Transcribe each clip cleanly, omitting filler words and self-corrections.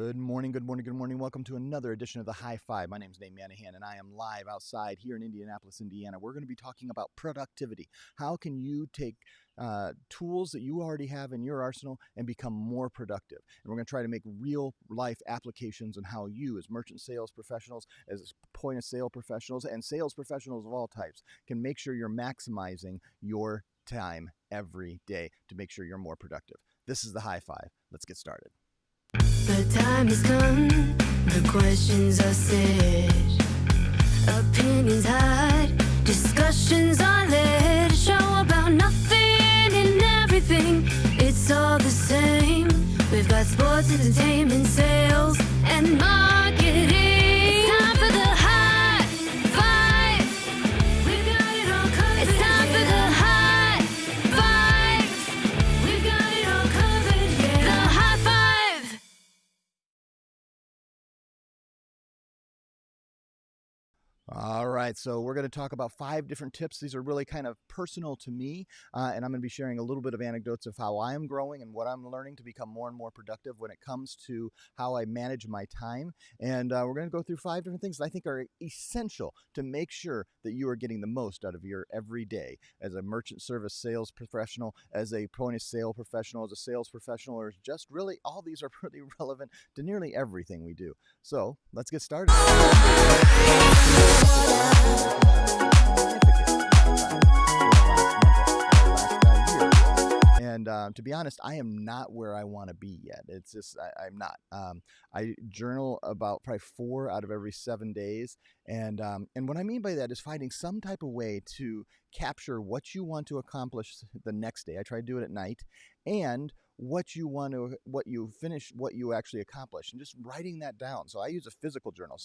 Good morning, good morning, good morning. Welcome to another edition of the High Five. My name is Nate Manahan, and I am live outside here in Indianapolis, Indiana. We're going to be talking about productivity. How can you take tools that you already have in your arsenal and become more productive? And we're going to try to make real life applications on how you, as merchant sales professionals, as point of sale professionals, and sales professionals of all types, can make sure you're maximizing your time every day to make sure you're more productive. This is the High Five. Let's get started. The time has come, the questions are set, opinions hide, discussions are led, a show about nothing and everything, it's all the same. We've got sports, entertainment, sales, and marketing. It's time for the High Five. We've got it all covered. It's time for the High Five. We've got it all covered, yeah. The High Five. All right, so we're going to talk about 5 different tips. These are really kind of personal to me, and I'm going to be sharing a little bit of anecdotes of how I am growing and what I'm learning to become more and more productive when it comes to how I manage my time. And we're going to go through 5 different things that I think are essential to make sure that you are getting the most out of your every day as a merchant service sales professional, as a point of sale professional, as a sales professional, or just really all these are pretty relevant to nearly everything we do. So let's get started. And to be honest, I am not where I want to be yet. It's just I'm not. I journal about probably 4 out of every 7 days, and what I mean by that is finding some type of way to capture what you want to accomplish the next day. I try to do it at night, and what you actually accomplish, and just writing that down. So I use a physical journal.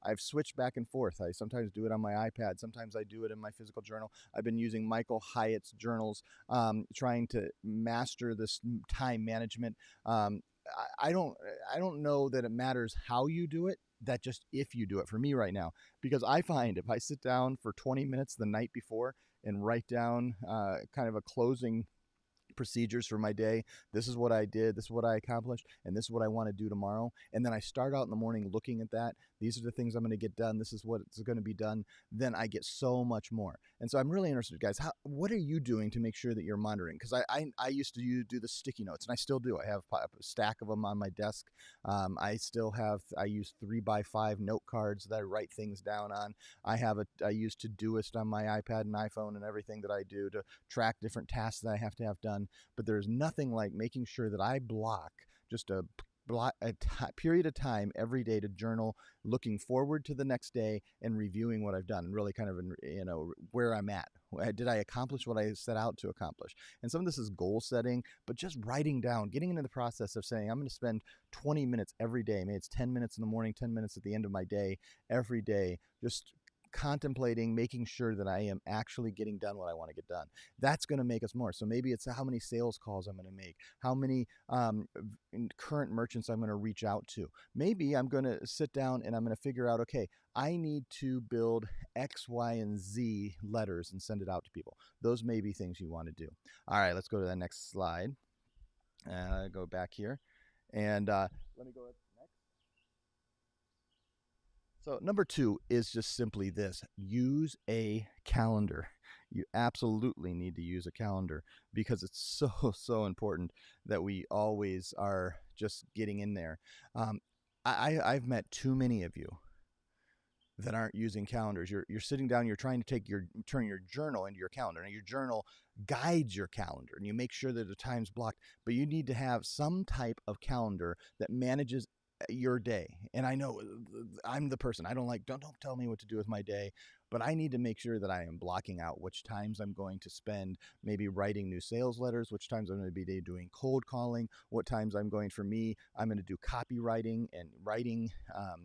I've switched back and forth. I sometimes do it on my iPad. Sometimes I do it in my physical journal. I've been using Michael Hyatt's journals, trying to master this time management. I don't know that it matters how you do it. That just if you do it for me right now, because I find if I sit down for 20 minutes the night before and write down kind of a closing procedures for my day. This is what I did, this is what I accomplished, and this is what I want to do tomorrow. And then I start out in the morning looking at that. These are the things I'm going to get done. This is what's going to be done. Then I get so much more. And so I'm really interested, guys. What are you doing to make sure that you're monitoring? Because I used to do the sticky notes, and I still do. I have a stack of them on my desk. I use 3x5 note cards that I write things down on. I use Todoist on my iPad and iPhone and everything that I do to track different tasks that I have to have done. But there's nothing like making sure that I block just a period of time every day to journal, looking forward to the next day and reviewing what I've done, and really kind of where I'm at. Did I accomplish what I set out to accomplish? And some of this is goal setting, but just writing down, getting into the process of saying I'm going to spend 20 minutes every day. Maybe it's 10 minutes in the morning, 10 minutes at the end of my day, every day, just contemplating, making sure that I am actually getting done what I want to get done. That's going to make us more. So maybe it's how many sales calls I'm going to make, how many current merchants I'm going to reach out to. Maybe I'm going to sit down and I'm going to figure out, okay, I need to build X, Y, and Z letters and send it out to people. Those may be things you want to do. All right, let's go to the next slide. Go back here. And let me go next. So number 2 is just simply this: use a calendar. You absolutely need to use a calendar because it's so important that we always are just getting in there. I've met too many of you that aren't using calendars. You're sitting down, you're trying to turn your journal into your calendar. Now your journal guides your calendar and you make sure that the time's blocked, but you need to have some type of calendar that manages your day. And I know I'm the person, I don't tell me what to do with my day, but I need to make sure that I am blocking out which times I'm going to spend maybe writing new sales letters, which times I'm going to be doing cold calling, what times I'm going to do copywriting and writing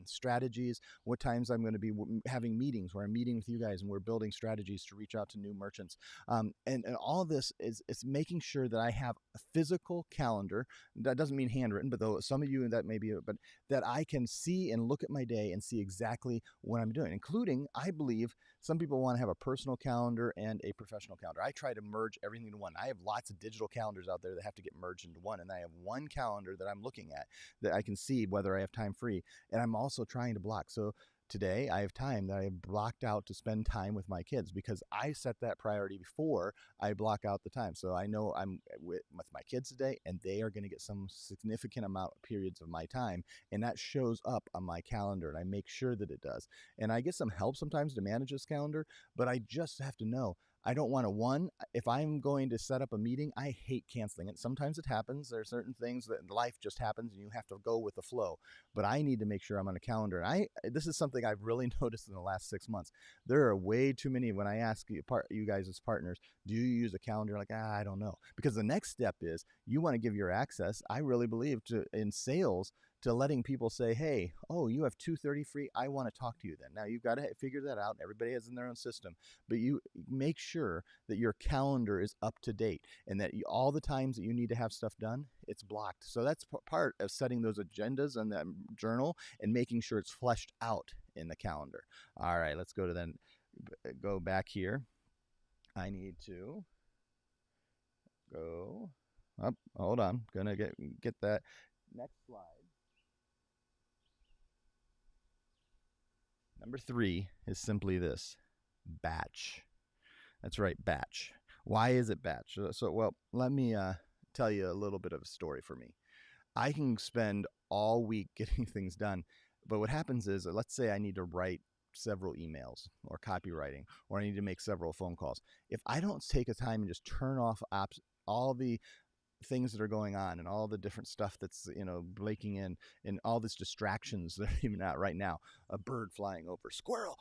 strategies, what times I'm going to be having meetings where I'm meeting with you guys and we're building strategies to reach out to new merchants. And all of this is making sure that I have a physical calendar. That doesn't mean handwritten, but though some of you that may be, but that I can see and look at my day and see exactly what I'm doing, including, I believe, believe some people want to have a personal calendar and a professional calendar. I try to merge everything into one. I have lots of digital calendars out there that have to get merged into one, and I have one calendar that I'm looking at that I can see whether I have time free, and I'm also trying to block. So today I have time that I have blocked out to spend time with my kids because I set that priority before I block out the time. So I know I'm with my kids today, and they are going to get some significant amount of periods of my time, and that shows up on my calendar, and I make sure that it does. And I get some help sometimes to manage this calendar, but I just have to know. I don't want to, if I'm going to set up a meeting, I hate canceling it. Sometimes it happens. There are certain things that life just happens and you have to go with the flow. But I need to make sure I'm on a calendar. And this is something I've really noticed in the last 6 months. There are way too many. When I ask you guys as partners, do you use a calendar? Like, I don't know. Because the next step is you want to give your access, I really believe, in sales, to letting people say, hey, oh, you have 2:30 free. I want to talk to you then. Now, you've got to figure that out. Everybody has in their own system. But you make sure that your calendar is up to date and that all the times that you need to have stuff done, it's blocked. So that's part of setting those agendas on that journal and making sure it's fleshed out in the calendar. All right, let's go back here. I need to go up. Hold on. Gonna get that next slide. Number 3 is simply this: batch. That's right, batch. Why is it batch? Well, let me tell you a little bit of a story for me. I can spend all week getting things done, but what happens is, let's say I need to write several emails or copywriting, or I need to make several phone calls. If I don't take a time and just turn off all the things that are going on and all the different stuff that's breaking in and all these distractions that are even out right now, a bird flying over, squirrel,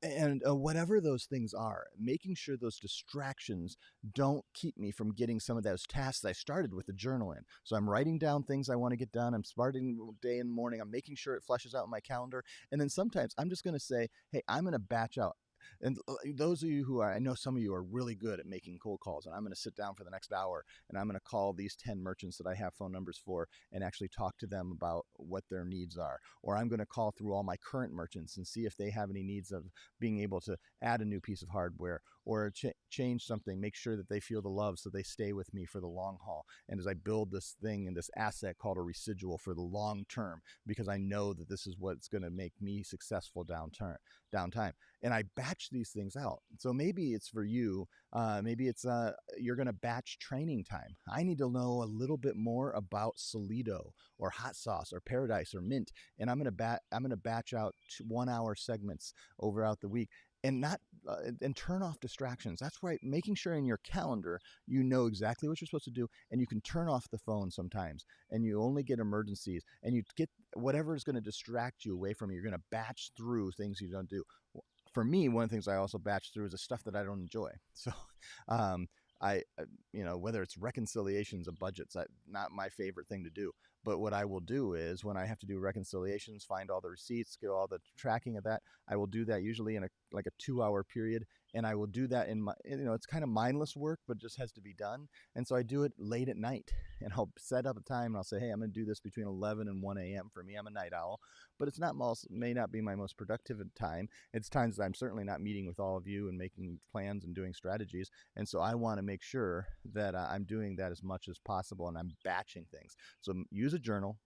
and whatever those things are, making sure those distractions don't keep me from getting some of those tasks I started with the journal in. So I'm writing down things I want to get done. I'm starting day in the morning. I'm making sure it fleshes out in my calendar. And then sometimes I'm just going to say, hey, I'm going to batch out. And those of you who I know some of you are really good at making cold calls, and I'm going to sit down for the next hour and I'm going to call these 10 merchants that I have phone numbers for and actually talk to them about what their needs are. Or I'm going to call through all my current merchants and see if they have any needs of being able to add a new piece of hardware or change something, make sure that they feel the love so they stay with me for the long haul. And as I build this thing and this asset called a residual for the long term, because I know that this is what's going to make me successful downtime. And I batch these things out. So maybe it's for you, maybe it's you're going to batch training time. I need to know a little bit more about Solido or Hot Sauce or Paradise or Mint, and I'm going to batch out 1 hour segments out the week. And not and turn off distractions. That's right. Making sure in your calendar you know exactly what you're supposed to do, and you can turn off the phone sometimes, and you only get emergencies, and you get whatever is going to distract you away from you. You're going to batch through things you don't do. For me, one of the things I also batch through is the stuff that I don't enjoy. So, I whether it's reconciliations of budgets, not my favorite thing to do. But what I will do is when I have to do reconciliations, find all the receipts, get all the tracking of that, I will do that usually in a 2-hour period. And I will do that in my, it's kind of mindless work, but it just has to be done. And so I do it late at night, and I'll set up a time and I'll say, hey, I'm going to do this between 11 and 1 a.m. For me, I'm a night owl, but may not be my most productive time. It's times that I'm certainly not meeting with all of you and making plans and doing strategies. And so I want to make sure that I'm doing that as much as possible, and I'm batching things. So use a journal.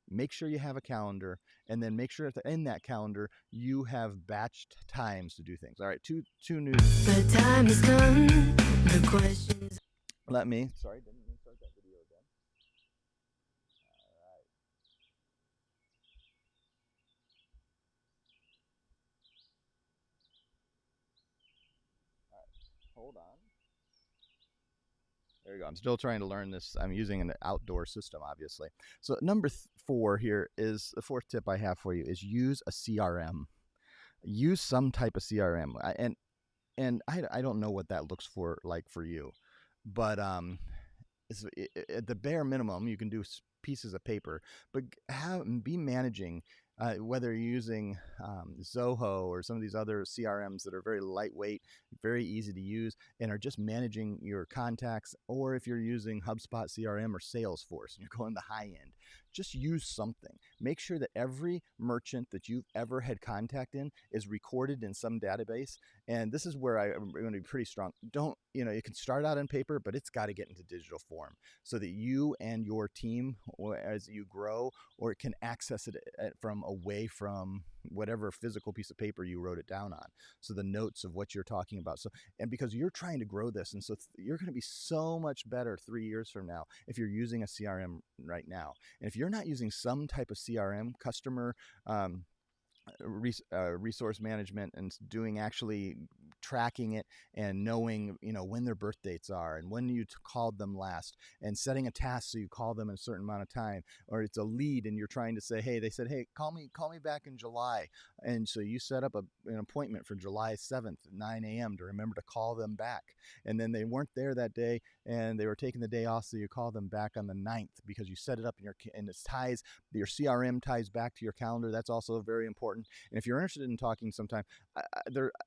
Make sure you have a calendar, and then make sure that in that calendar you have batched times to do things. All right, two new. The time has come. The questions. Didn't mean to start that video again. All right, hold on. There we go. I'm still trying to learn this. I'm using an outdoor system, obviously. So number 4 here is the 4th tip I have for you is use a CRM. Use some type of CRM. And I don't know what that looks like for you, but at the bare minimum, you can do pieces of paper, but be managing. Whether you're using Zoho or some of these other CRMs that are very lightweight, very easy to use, and are just managing your contacts, or if you're using HubSpot CRM or Salesforce and you're going the high end, just use something. Make sure that every merchant that you've ever had contact in is recorded in some database. And this is where I'm going to be pretty strong. Don't, you can start out on paper, but it's got to get into digital form so that you and your team, as you grow, or it can access it from away from whatever physical piece of paper you wrote it down on. So the notes of what you're talking about. So, and because you're trying to grow this, and so you're going to be so much better 3 years from now if you're using a CRM right now. And if you're not using some type of CRM, customer resource management, and doing actually tracking it and knowing when their birth dates are and when you called them last, and setting a task so you call them in a certain amount of time, or it's a lead and you're trying to say, hey, they said, hey, call me back in July, and so you set up an appointment for July 7th at 9 a.m. to remember to call them back, and then they weren't there that day and they were taking the day off, so you call them back on the 9th because you set it up in and it ties, your CRM ties back to your calendar. That's also very important. And if you're interested in talking sometime,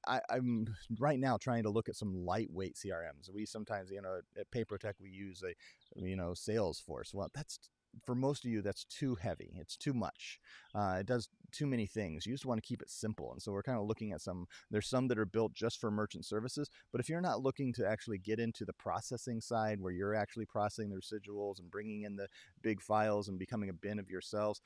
I'm right now trying to look at some lightweight CRMs. We sometimes, at Papertech, we use Salesforce. Well, that's, for most of you, that's too heavy. It's too much. It does too many things. You just want to keep it simple. And so we're kind of looking at there's some that are built just for merchant services. But if you're not looking to actually get into the processing side where you're actually processing the residuals and bringing in the big files and becoming a bin of yourselves,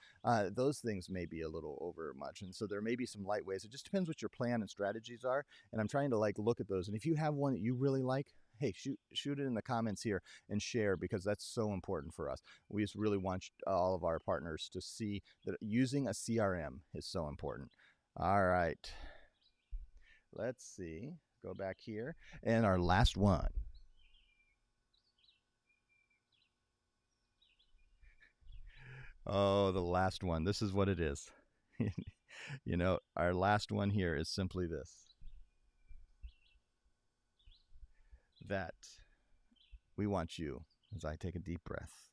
those things may be a little over much. And so there may be some light ways. It just depends what your plan and strategies are. And I'm trying to look at those. And if you have one that you really like, hey, shoot it in the comments here and share, because that's so important for us. We just really want all of our partners to see that using a CRM is so important. All right. Let's see. Go back here. And our last one. Oh, the last one. This is what it is. Our last one here is simply this. That we want you, as I take a deep breath,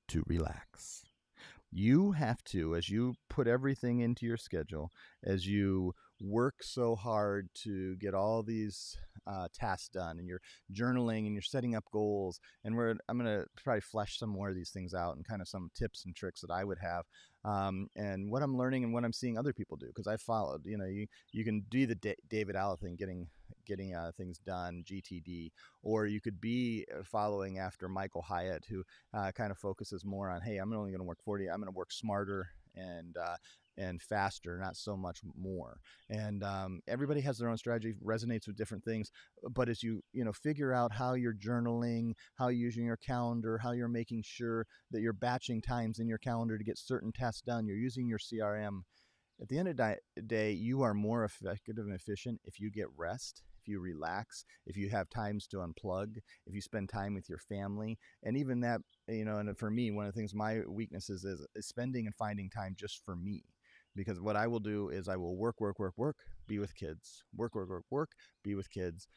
to relax. You have to, as you put everything into your schedule, as you work so hard to get all these tasks done, and you're journaling and you're setting up goals, and I'm going to probably flesh some more of these things out and kind of some tips and tricks that I would have, and what I'm learning and what I'm seeing other people do, because I followed. You can do the David Allen thing, getting things done, GTD, or you could be following after Michael Hyatt, who kind of focuses more on, hey, I'm only going to work 40, I'm going to work smarter and faster, not so much more. And everybody has their own strategy, resonates with different things. But as you figure out how you're journaling, how you're using your calendar, how you're making sure that you're batching times in your calendar to get certain tasks done, you're using your CRM. At the end of the day, you are more effective and efficient if you get rest, if you relax, if you have times to unplug, if you spend time with your family. And even that, and for me, one of the things, my weaknesses is spending and finding time just for me. Because what I will do is I will work, be with kids, work, be with kids,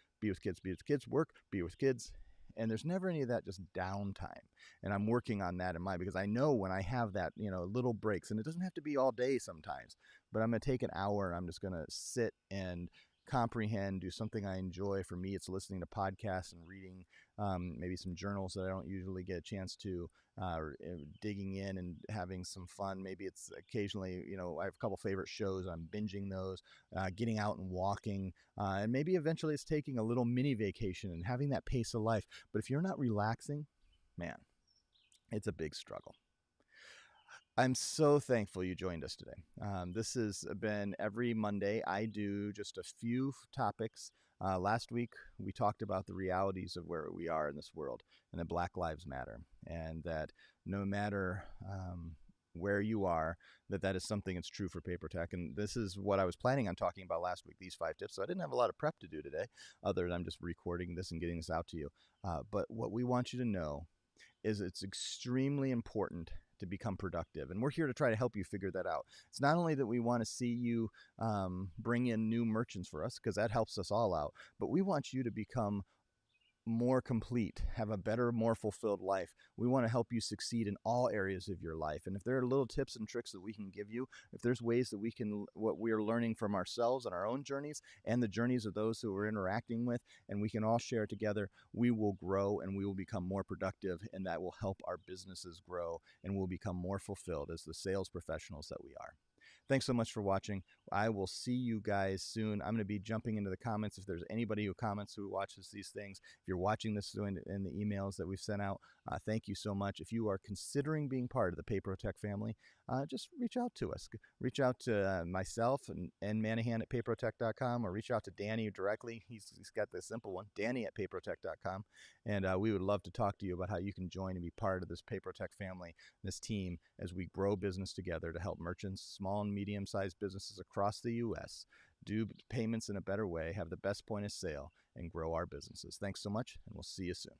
work, be with kids. And there's never any of that just downtime. And I'm working on that in mind, because I know when I have that, little breaks, and it doesn't have to be all day sometimes, but I'm going to take an hour and I'm just going to sit and comprehend, do something I enjoy. For me, it's listening to podcasts and reading maybe some journals that I don't usually get a chance to, digging in and having some fun. Maybe it's occasionally, I have a couple favorite shows, I'm binging those, getting out and walking, and maybe eventually it's taking a little mini vacation and having that pace of life. But if you're not relaxing, man, it's a big struggle. I'm so thankful you joined us today. This has been every Monday. I do just a few topics. Last week, we talked about the realities of where we are in this world, and that Black Lives Matter, and that no matter where you are, that is something that's true for Papertech. And this is what I was planning on talking about last week, these 5 tips. So I didn't have a lot of prep to do today, other than I'm just recording this and getting this out to you. But what we want you to know is it's extremely important to become productive. And we're here to try to help you figure that out. It's not only that we want to see you bring in new merchants for us, because that helps us all out, but we want you to become more complete, have a better, more fulfilled life. We want to help you succeed in all areas of your life. And if there are little tips and tricks that we can give you, if there's ways that we can, what we are learning from ourselves and our own journeys and the journeys of those who we're interacting with, and we can all share together, we will grow and we will become more productive, and that will help our businesses grow and we'll become more fulfilled as the sales professionals that we are. Thanks so much for watching. I will see you guys soon. I'm going to be jumping into the comments. If there's anybody who comments who watches these things, if you're watching this in the emails that we've sent out, thank you so much. If you are considering being part of the PayProTech family, just reach out to us. Reach out to myself and Manahan at payprotech.com, or reach out to Danny directly. He's got the simple one, Danny at payprotech.com. And we would love to talk to you about how you can join and be part of this PayProTech family, this team, as we grow business together to help merchants, small and medium-sized businesses across the U.S. do payments in a better way, have the best point of sale, and grow our businesses. Thanks so much, and we'll see you soon.